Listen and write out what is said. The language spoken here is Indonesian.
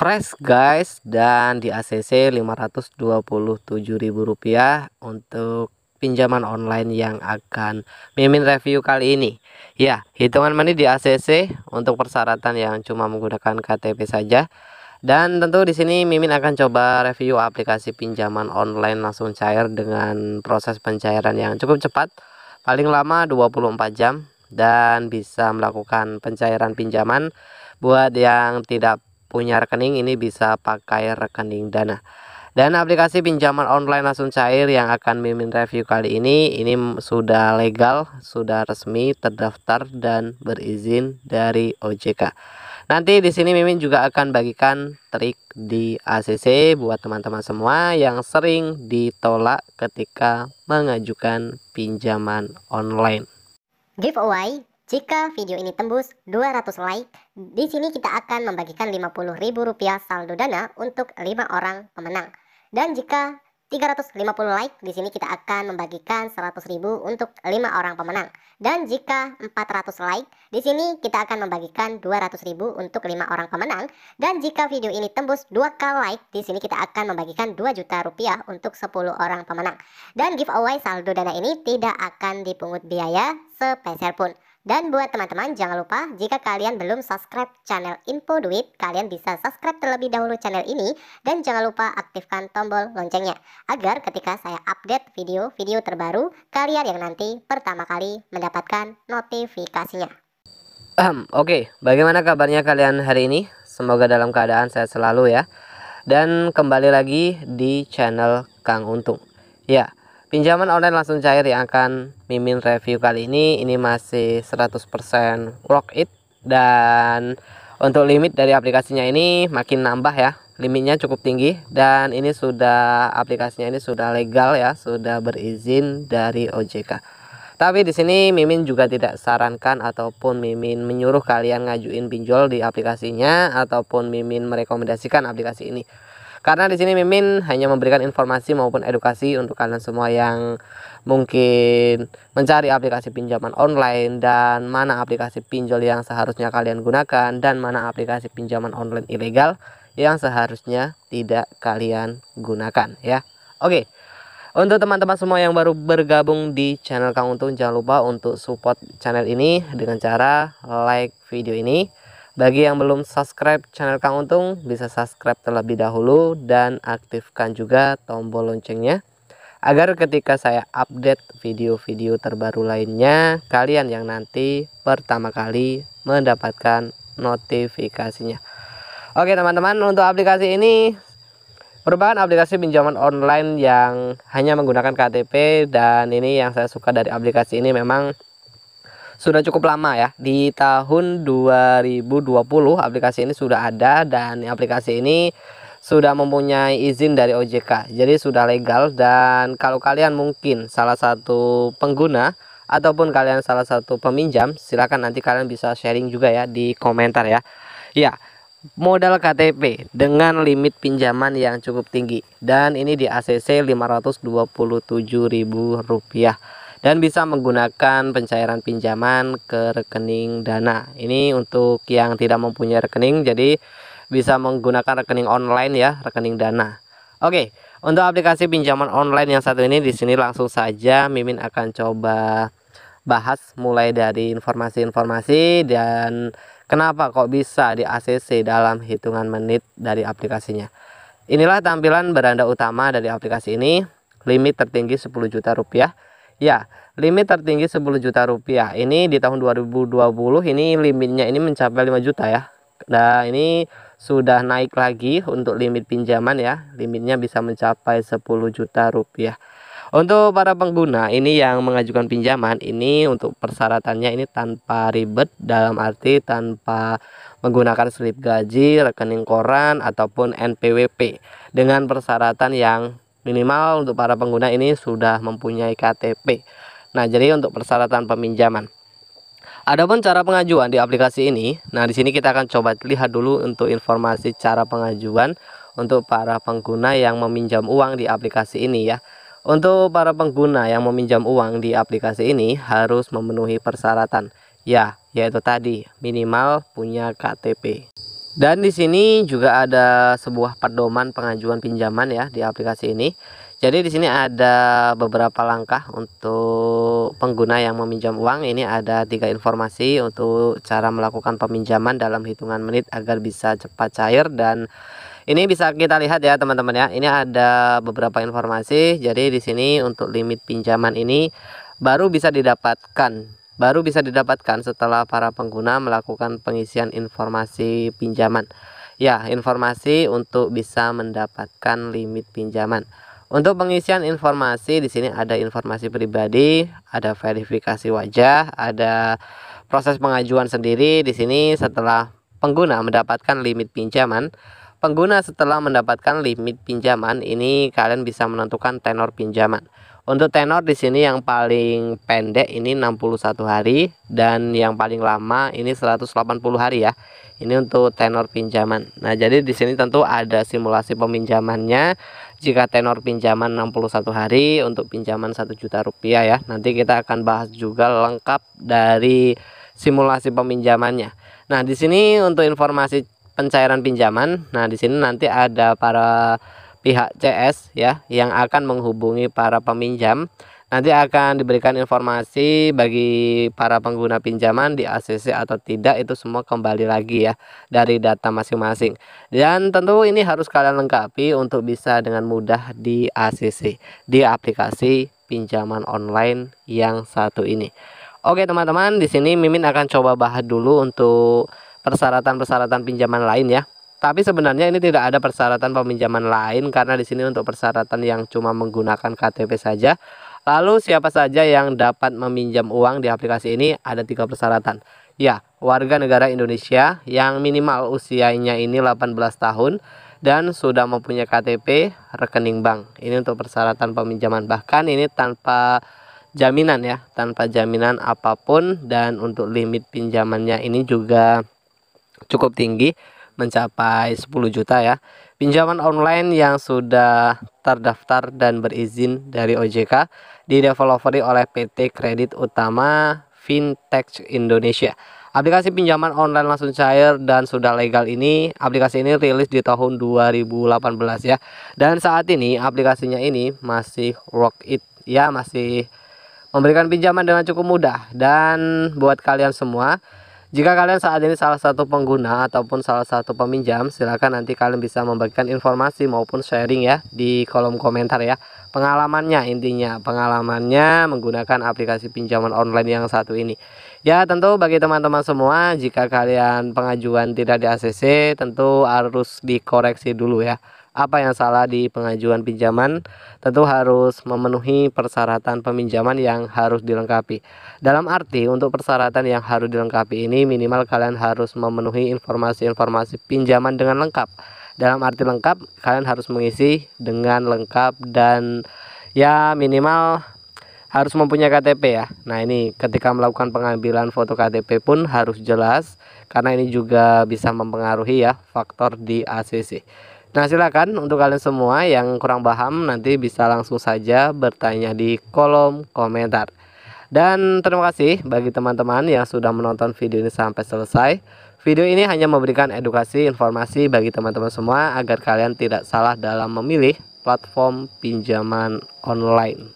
fresh guys, dan di ACC Rp527.000 untuk pinjaman online yang akan Mimin review kali ini. Ya, hitungan menit di ACC untuk persyaratan yang cuma menggunakan KTP saja. Dan tentu di sini Mimin akan coba review aplikasi pinjaman online langsung cair dengan proses pencairan yang cukup cepat, paling lama 24 jam, dan bisa melakukan pencairan pinjaman. Buat yang tidak punya rekening, ini bisa pakai rekening Dana. Dan aplikasi pinjaman online langsung cair yang akan Mimin review kali ini sudah legal, sudah resmi terdaftar dan berizin dari OJK. Nanti di sini Mimin juga akan bagikan trik di ACC buat teman-teman semua yang sering ditolak ketika mengajukan pinjaman online. Giveaway, jika video ini tembus 200 like, di sini kita akan membagikan Rp50.000 saldo Dana untuk 5 orang pemenang. Dan jika 350 like, di sini kita akan membagikan Rp100.000 untuk 5 orang pemenang. Dan jika 400 like, di sini kita akan membagikan Rp200.000 untuk 5 orang pemenang. Dan jika video ini tembus 2k like, di sini kita akan membagikan Rp2 juta untuk 10 orang pemenang. Dan giveaway saldo Dana ini tidak akan dipungut biaya sepeser pun. Dan buat teman-teman, jangan lupa jika kalian belum subscribe channel Info Duit, kalian bisa subscribe terlebih dahulu channel ini. Dan jangan lupa aktifkan tombol loncengnya, agar ketika saya update video-video terbaru, kalian yang nanti pertama kali mendapatkan notifikasinya. Oke, bagaimana kabarnya kalian hari ini? Semoga dalam keadaan sehat selalu ya. Dan kembali lagi di channel Kang Untung. Ya, pinjaman online langsung cair yang akan Mimin review kali ini masih 100% worth it. Dan untuk limit dari aplikasinya ini makin nambah ya. Limitnya cukup tinggi, dan ini aplikasinya ini sudah legal ya, sudah berizin dari OJK. Tapi di sini Mimin juga tidak sarankan ataupun Mimin menyuruh kalian ngajuin pinjol di aplikasinya ataupun Mimin merekomendasikan aplikasi ini. Karena di sini Mimin hanya memberikan informasi maupun edukasi untuk kalian semua yang mungkin mencari aplikasi pinjaman online, dan mana aplikasi pinjol yang seharusnya kalian gunakan, dan mana aplikasi pinjaman online ilegal yang seharusnya tidak kalian gunakan ya. Oke. Untuk teman-teman semua yang baru bergabung di channel Kang Untung, jangan lupa untuk support channel ini dengan cara like video ini. Bagi yang belum subscribe channel Kang Untung, bisa subscribe terlebih dahulu dan aktifkan juga tombol loncengnya, agar ketika saya update video-video terbaru lainnya, kalian yang nanti pertama kali mendapatkan notifikasinya. Oke teman-teman, untuk aplikasi ini merupakan aplikasi pinjaman online yang hanya menggunakan KTP, dan ini yang saya suka dari aplikasi ini memang sudah cukup lama ya. Di tahun 2020 aplikasi ini sudah ada, dan aplikasi ini sudah mempunyai izin dari OJK. Jadi sudah legal, dan kalau kalian mungkin salah satu pengguna ataupun kalian salah satu peminjam, silakan nanti kalian bisa sharing juga ya di komentar ya. Ya, modal KTP dengan limit pinjaman yang cukup tinggi, dan ini di ACC Rp527.000, dan bisa menggunakan pencairan pinjaman ke rekening Dana. Ini untuk yang tidak mempunyai rekening, jadi bisa menggunakan rekening online ya, rekening Dana. Oke, untuk aplikasi pinjaman online yang satu ini, di sini langsung saja Mimin akan coba bahas mulai dari informasi-informasi dan kenapa kok bisa di ACC dalam hitungan menit dari aplikasinya. Inilah tampilan beranda utama dari aplikasi ini. Limit tertinggi Rp10 juta. Ya, limit tertinggi Rp10 juta. Ini di tahun 2020 ini limitnya ini mencapai 5 juta ya. Nah, ini sudah naik lagi untuk limit pinjaman ya. Limitnya bisa mencapai Rp10 juta. Untuk para pengguna ini yang mengajukan pinjaman ini, untuk persyaratannya ini tanpa ribet, dalam arti tanpa menggunakan slip gaji, rekening koran ataupun NPWP, dengan persyaratan yang minimal untuk para pengguna ini sudah mempunyai KTP. Nah, jadi untuk persyaratan peminjaman. Adapun cara pengajuan di aplikasi ini, nah di sini kita akan coba lihat dulu untuk informasi cara pengajuan untuk para pengguna yang meminjam uang di aplikasi ini ya. Untuk para pengguna yang meminjam uang di aplikasi ini harus memenuhi persyaratan ya, yaitu tadi minimal punya KTP. Dan di sini juga ada sebuah pedoman pengajuan pinjaman ya di aplikasi ini. Jadi di sini ada beberapa langkah untuk pengguna yang meminjam uang. Ini ada 3 informasi untuk cara melakukan peminjaman dalam hitungan menit agar bisa cepat cair. Dan ini bisa kita lihat ya teman-teman ya. Ini ada beberapa informasi. Jadi di sini untuk limit pinjaman ini baru bisa didapatkan setelah para pengguna melakukan pengisian informasi pinjaman. Ya, informasi untuk bisa mendapatkan limit pinjaman. Untuk pengisian informasi di sini ada informasi pribadi, ada verifikasi wajah, ada proses pengajuan sendiri. Di sini setelah pengguna mendapatkan limit pinjaman, ini kalian bisa menentukan tenor pinjaman. Untuk tenor di sini yang paling pendek ini 61 hari dan yang paling lama ini 180 hari ya. Ini untuk tenor pinjaman. Nah, jadi di sini tentu ada simulasi peminjamannya. Jika tenor pinjaman 61 hari untuk pinjaman 1 juta rupiah ya. Nanti kita akan bahas juga lengkap dari simulasi peminjamannya. Nah, di sini untuk informasi pencairan pinjaman. Nah, di sini nanti ada para pihak CS ya yang akan menghubungi para peminjam. Nanti akan diberikan informasi bagi para pengguna pinjaman di ACC atau tidak, itu semua kembali lagi ya dari data masing-masing. Dan tentu ini harus kalian lengkapi untuk bisa dengan mudah di ACC, di aplikasi pinjaman online yang satu ini. Oke teman-teman, di sini Mimin akan coba bahas dulu untuk persyaratan-persyaratan pinjaman lain ya. Tapi sebenarnya ini tidak ada persyaratan peminjaman lain karena di sini untuk persyaratan yang cuma menggunakan KTP saja. Lalu siapa saja yang dapat meminjam uang di aplikasi ini? Ada 3 persyaratan. Ya, warga negara Indonesia yang minimal usianya ini 18 tahun dan sudah mempunyai KTP, rekening bank. Ini untuk persyaratan peminjaman. Bahkan ini tanpa jaminan ya, tanpa jaminan apapun. Dan untuk limit pinjamannya ini juga cukup tinggi, mencapai 10 juta ya. Pinjaman online yang sudah terdaftar dan berizin dari OJK, dideveloperi oleh PT Kredit Utama Fintech Indonesia. Aplikasi pinjaman online langsung cair dan sudah legal ini, aplikasi ini rilis di tahun 2018 ya. Dan saat ini aplikasinya ini masih work it ya, masih memberikan pinjaman dengan cukup mudah. Dan buat kalian semua, jika kalian saat ini salah satu pengguna ataupun salah satu peminjam, silakan nanti kalian bisa membagikan informasi maupun sharing ya di kolom komentar ya. Pengalamannya, intinya pengalamannya menggunakan aplikasi pinjaman online yang satu ini. Ya, tentu bagi teman-teman semua, jika kalian pengajuan tidak di ACC, tentu harus dikoreksi dulu ya. Apa yang salah di pengajuan pinjaman? Tentu harus memenuhi persyaratan peminjaman yang harus dilengkapi. Dalam arti untuk persyaratan yang harus dilengkapi ini minimal kalian harus memenuhi informasi-informasi pinjaman dengan lengkap. Dalam arti lengkap, kalian harus mengisi dengan lengkap dan ya minimal harus mempunyai KTP ya. Nah, ini ketika melakukan pengambilan foto KTP pun harus jelas karena ini juga bisa mempengaruhi ya faktor di ACC. Nah, silakan untuk kalian semua yang kurang paham nanti bisa langsung saja bertanya di kolom komentar. Dan terima kasih bagi teman-teman yang sudah menonton video ini sampai selesai. Video ini hanya memberikan edukasi informasi bagi teman-teman semua agar kalian tidak salah dalam memilih platform pinjaman online.